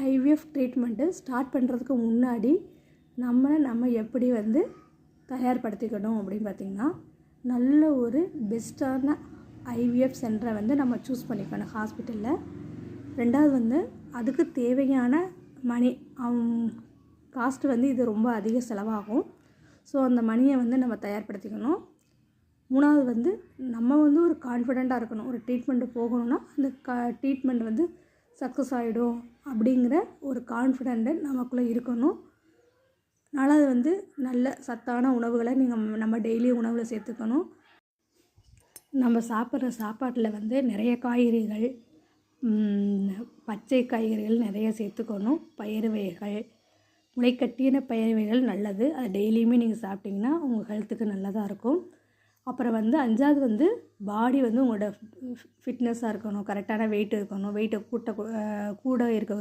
IVF treatment start பண்ணுறதுக்கு முன்னாடி நம்ம எப்படி தயார்படுத்திக்கணும் அப்படின்னு பார்த்திங்கன்னா, நல்ல ஒரு பெஸ்ட்டான ஐவிஎஃப் சென்டரை நம்ம சூஸ் பண்ணிக்கணும் ஹாஸ்பிட்டலில். ரெண்டாவது அதுக்கு தேவையான மணி காஸ்ட்டு இது ரொம்ப அதிக செலவாகும். ஸோ அந்த மணியை நம்ம தயார்படுத்திக்கணும். மூணாவது நம்ம ஒரு கான்ஃபிடெண்ட்டாக இருக்கணும். ஒரு ட்ரீட்மெண்ட்டு போகணுன்னா அந்த ட்ரீட்மெண்ட் சக்ஸஸ் ஆகிடும் அப்படிங்கிற ஒரு கான்ஃபிடெண்ட்டு நமக்குள்ளே இருக்கணும். நாலாவது நல்ல சத்தான உணவுகளை நம்ம டெய்லி உணவில் சேர்த்துக்கணும். நம்ம சாப்பிட்ற சாப்பாட்டில் நிறைய காய்கறிகள், பச்சை காய்கறிகள் நிறைய சேர்த்துக்கணும். பயிறு வகைகள், முளைக்கட்டின பயிறு வகைகள் நல்லது. அது டெய்லியுமே நீங்கள் சாப்பிட்டிங்கன்னா உங்கள் ஹெல்த்துக்கு நல்லதாக இருக்கும். அப்புறம் அஞ்சாவது பாடி உங்களோட ஃபிட்னஸாக இருக்கணும். கரெக்டான வெயிட் இருக்கணும். வெயிட்டை கூட இருக்க